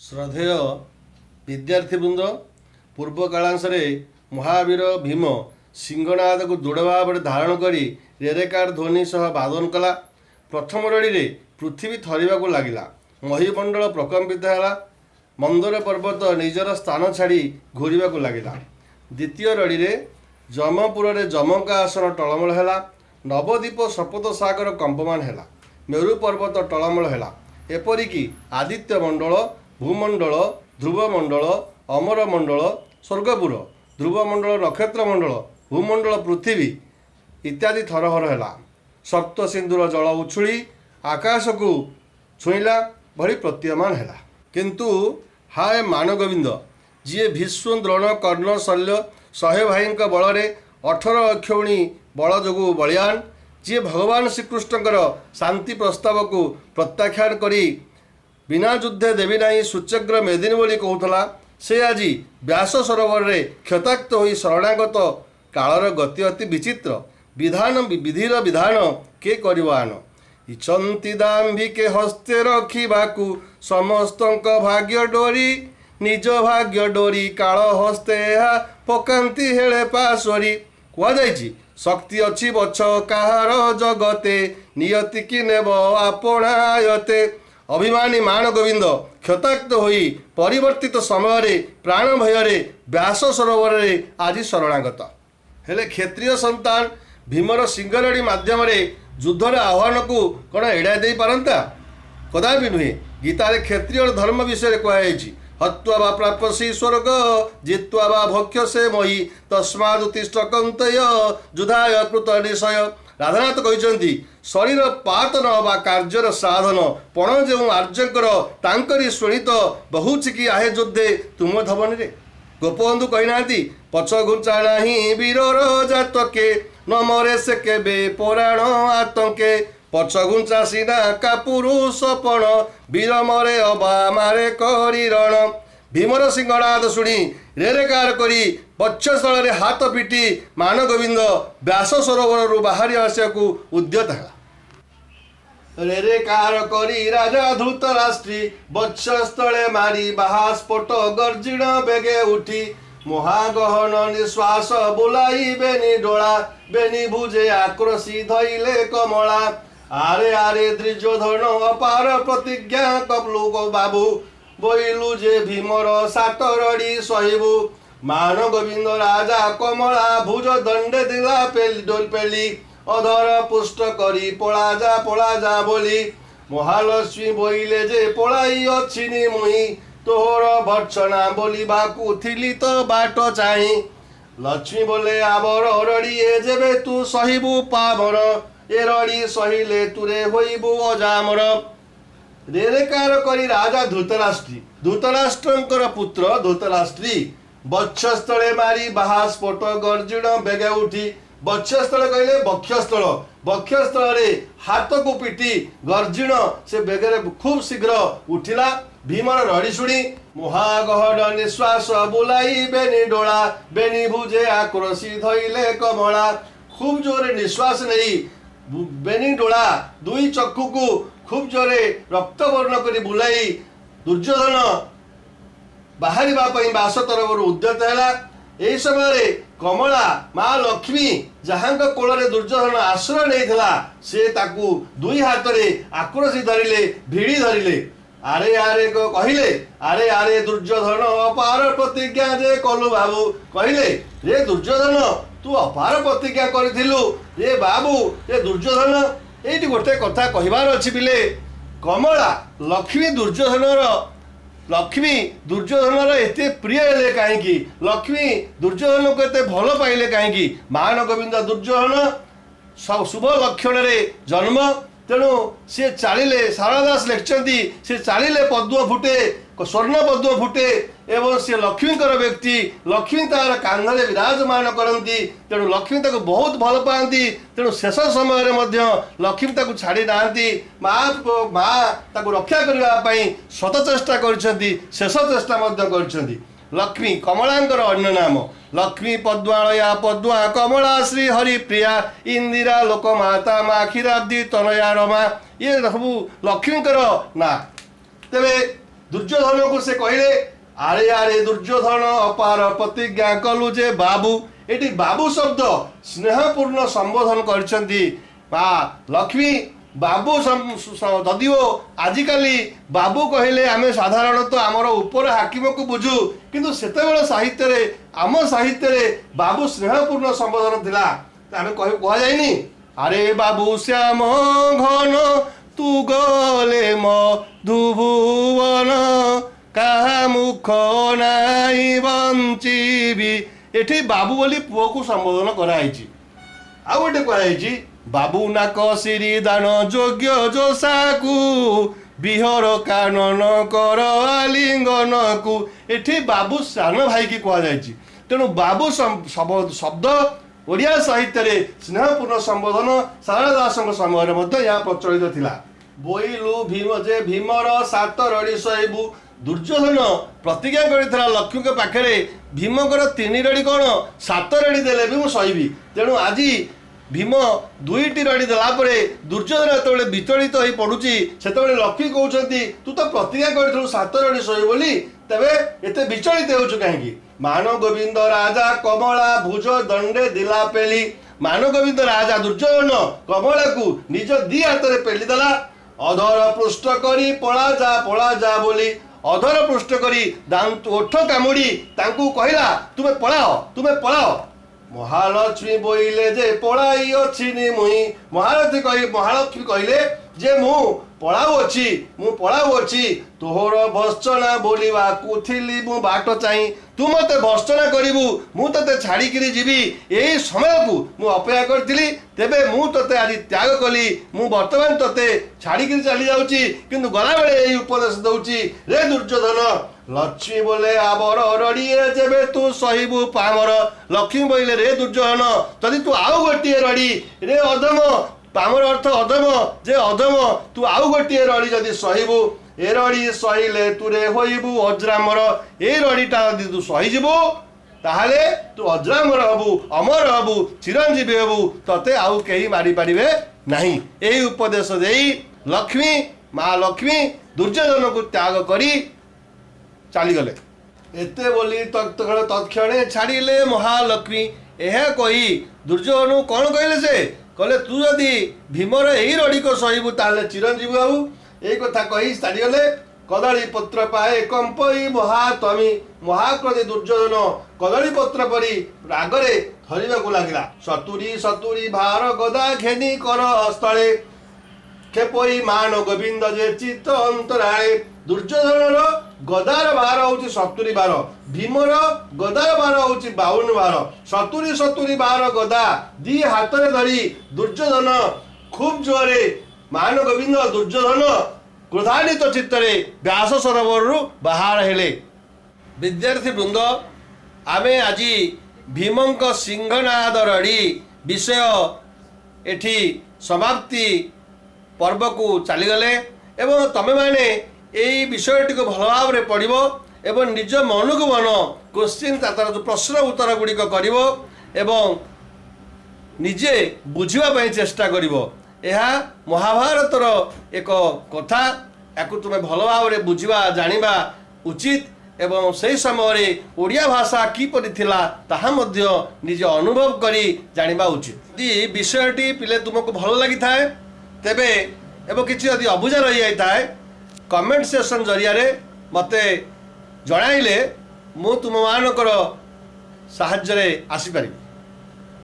श्रद्धेय विद्यार्थीवृंद पूर्व कालांशरे महावीर भीम सिंहनाद को दृढ़ भाव धारण कर रेरेकार ध्वनि सह वादन कला। प्रथम रड़ी रे पृथ्वी थरिबा को लागिला, महीमंडल प्रकम्पित है, मंदर पर्वत निजर स्थान छाड़ी घूरवा को लगिला। द्वितीय रड़ी रे जमपुर रे जमका आसन टलमल है, नवद्वीप सपत सागर कंपमान है, मेरु पर्वत टलमल है, एपरिकी आदित्य मंडल, भूमंडल, ध्रुवमंडल, अमरमंडल, स्वर्गपुर, ध्रुवमंडल, नक्षत्र मंडल, भूमंडल, पृथ्वी इत्यादि थरहर है। सप्त सिंधुर जल उछुली आकाश को छुईला भली प्रतीयमान है। किंतु हाय मानगोविंद जी भीष्म द्रोण कर्ण शल्य 100 भाई बल 18 अक्षौणी बल जो बलियान, जी भगवान श्रीकृष्णकर शांति प्रस्ताव को प्रत्याख्यान करी बिना युद्धे देवी ना सूच्यग्र मेदिनी बोली कहूला, से आज व्यास सरोवर रे क्षताक्त हो शरणागत कालर गति अति विचित्र। विधान विधिर विधान के करिवान इच्छन्ति दाम्भिके हस्ते रखिबाकु समस्तंक भाग्य डोरी, निज भाग्य डोरी काल हस्ते पकांती हेले पासरी। कहुई शक्ति अच्छी बछ काहार जगते नियति कि नेब आपणायते। अभिमानी मान गोविंद क्षताक्त होई परिवर्तित समय रे प्राण भय व्यास सरोवर रे आज शरणागत हेले। क्षत्रिय संतान भीमर सिंहरड़ी माध्यम युद्धर आह्वान को कौन एड़ाई दे पारंता? कदापि नुहे। गीतार क्षत्रिय धर्म विषय कहुई, हत्वा वा प्राप्यसि स्वर्ग जित्वा वा भक्ष्यसे मही तस्मादुत्तिष्ठ कौन्तेय युधाय कृत निशय। राधानाथ कहते शरीर पात न हवा कार्यर साधन पण जो आर्यकर तांकरी शुणित बहुचिकी आहे युद्धे तुम धवनी रे। गोपबंधु कहना पछ घुंचा नाही वीरर जातके न मरे से केबे पुराण आतंके। पछ घुंचा सीना का पुरुषपण वीर मरे अबा मारे करी रण। भीमर सिंहनाद शुणी रेरेकार करी पक्षस्थल रे हाथ पिटी मान गोविंद व्यास सरोवर बाहरी आसिया को उद्यत है। रेरेकार करी राजा धृतराष्ट्री वक्षस्थले मारी बाहास्फोट गर्जिण बेगे उठी। महागहन निश्वास बुलाई बेनी डोला बेनी भुजे आक्रोशी धइले कमला। आरे आरे दुर्योधन अपार प्रतिज्ञा कपलु को बाबू बोइलु जे भीमर सातरड़ी सहिबु। मान गोविंद राजा कमला भुज दंडे दिला डोल पेली अधर पुष्ट करी पला जा बोली। महालक्ष्मी बोइले जे पलाई अच्छी मुई तोहर भर्सना बोली बाकू थिली तो बाट चाही। लक्ष्मी बोले आबर रड़ी ए जेबे तू सहिबु पावर ए रड़ी सहिले तुरे होइबु अजामर। रेरेकार करी राजा धृतराष्ट्रंकर पुत्र धृतराष्ट्री वक्षस्थले मारी बाहास्फोट गर्जिण बेगे उठी। वक्षस्थल कहले वक्षस्थल, वक्षस्थल रे हाथ को पिटी गर्जिण से बेगरे खूब शीघ्र उठिला। भीमर रड़ी शुणी महागहन निश्वास बुलाई बेनी डोला बेनी भुजे आक्रोशी धइले कमला। खूब जोरे निश्वास नहीं बेनी डोला दुई चक्षु को खूब जोरे रक्त वर्ण करी बुलाई दुर्योधन बाहरी व्यास तरफ उद्यत है। यही समय कमला माँ लक्ष्मी जहाँ कोल दुर्योधन आश्रय नहीं से ताकू दुई हाथ में आक्रोशी धरिले भिड़ी धरिले। आरे आरे कहले आरे आरे दुर्योधन अपार प्रतिज्ञा जे कलु बाबू। कहले रे दुर्योधन तू अपार प्रतिज्ञा करिथिलु रे बाबू रे दुर्योधन। ये गोटे कथा कहबार अच्छी बिले कमला लक्ष्मी दुर्योधन एते प्रिय हेले कहीं, लक्ष्मी दुर्योधन को एते भल पाइले कहीं। मान गोविंद दुर्योधन शुभ लक्षण रे जन्म, तेणु सी चलिले सारदास लिखिंट सी चलिले पद्म फुटे स्वर्ण पद्म फुटे एवं सी लक्ष्मीकर व्यक्ति। लक्ष्मी तार कांधे विराजमान करती, तेणु लक्ष्मी ताको बहुत भल पाती। तेणु शेष समय लक्ष्मी ताको छाड़ी ना माँ ताको रक्षा करने शत चेष्टा करछंती, शेष चेष्टा करछंती। लक्ष्मी कमलांकर अन्य नाम लक्ष्मी पद्मालया पद्मा कमला श्री हरिप्रिया इंदिरा लोकमाता माँ क्षीराब्दी तनया रमा। ये सब लक्ष्मीकर ना। तेरे दुर्योधन को से कहले आरे आरे दुर्योधन अपार प्रतिज्ञा कलु जे बाबू एटी बाबू शब्द स्नेहपूर्ण संबोधन करछंती लक्ष्मी बाबू जदिओ आजिकाली बाबू कहले आमे साधारणतः आमर उपर हाकिम को बुझू किंतु सेतेबेले साहित्य रे आम साहित्य रे बाबू स्नेहपूर्ण संबोधन थिला आमे कह जाइनी अरे बाबू श्याम घन तू गले मधुभुवन कहा मुख नाई बंचीबी एठी बाबू बोली पुओ को संबोधन कराई आ गोटे कह बाबू नाक सिरी दान योग्य जोसाकू बिहर कानन कर आलिंगन को एठी बाबू सान भाई की कह जाए तेणु बाबू शब्द ओडिया साहित्य रे स्नेहपूर्ण संबोधन सारला दास समय यहाँ प्रचलित थिला बोईलु भीम जे भीमर सात रड़ी सहीबू दुर्योधन प्रतिज्ञा कर लक्ष्मी के पाखे भीमकर तीन रड़ी कौन सात रड़ी देले भी मुझे सहीबी तेणु आज भीम दुईटी रड़ी देलापर दुर्योधन जो विचलित हो पड़ुची से लक्ष्मी कहते तू तो प्रतिज्ञा कर सात रड़ी सही बोली तेरे एत विचलित हो कहीं मान गोविंद राजा कमला भुज दंडे दिला पेली मान गोविंद राजा दुर्योधन कमला को निज दी हाथ में पेली देला अधर पृष्ठ करी पला जा बोली अधर पृष्ठ करी दांत ओठ कामुड़ी तांकू कहला तुम्हें पलाओ महालक्ष्मी बोइले जे पलाई अच्छी मुई महालक्ष्मी कहले जे मु पलाऊ अच्छी तोहर भर्सना बोलिवा कुथिली मु बाट चाही तू मते भर्सना करिवु मु तते छाड़ी किरी जीवी एही समय को मु अपेक्षा करथिली तेबे मु तते आज त्याग कली मु वर्तमान तते छाड़ी किरी चली जाउची किंतु गला बेले एही उपदेश दउची रे दुर्योधन लक्ष्मी बोले आबर रड़िए जेबे तू सहीबू पामर लक्ष्मी बोले रे दुर्योधन जदि तू आउ गोटे रड़ी रे अधम पामर अर्थ अधम जे अधम तू आउ गोटे रड़ी जदि सहीबू ए रड़ी सहीले तुरे होइबू अजरामर ए रड़ीटा जदि तू सहीजिबू ताहले तू अजरामर हबू अमर हबू चिरंजीवी हबू तते आउ केही मारी पारिबे नाही एही उपदेश देई लक्ष्मी माँ लक्ष्मी दुर्योधन को त्याग करी चलीगले एते बोली तत्क्षणे छाड़िले महालक्ष्मी यह कही दुर्योधन कौन कहले से कहले तू जदि भीमर यही रड़ी को सहीबू ताले चिरंजीवी बाबू यही कथा कही छाड़ीगले कदली पत्र पाए कंपई महात्मी महाक्रोधी दुर्योधन कदली पत्र परी रागरे धरिबा को लागिला सतुरी सतुरी भार गदा घेनी कर स्थले खेपई मान गोविंद जे चित्त अंतराळे दुर्योधन गदार भार हूँ 70 भार भीमर गदार भार हूँ 52 भार 70 भार गदा दी हाथ में धरी दुर्योधन खूब जोरे मान गोविंद दुर्योधन क्रोधान्वित चित्तरे व्यास सरोवर बाहर हेले विद्यार्थी वृंद आमे आज भीमंक सिंहनाद रड़ी विषय एठी समाप्ति पर्व को चलीगले एवं तमे माने यही विषयटी को भल भाव में पढ़ एवं निज मन को मन क्वेश्चन तार जो प्रश्न उत्तर गुड़िक कर निजे बुझापी चेष्टा कर महाभारतर एक कथा या तुम्हें भल भाव में बुझा जाना उचित एवं से समय ओडिया भाषा किपरि थिला ताहा मध्य निज अनुभव करी जानिबा उचित यदि विषयटी पिले तुमको भल लगी थाए तेबे एवं किसी यदि अबुझा रही जाता है कमेंट सेक्शन जरिया मते जणाइले मु तुम मानकर साहाय्य आसी पारिबी।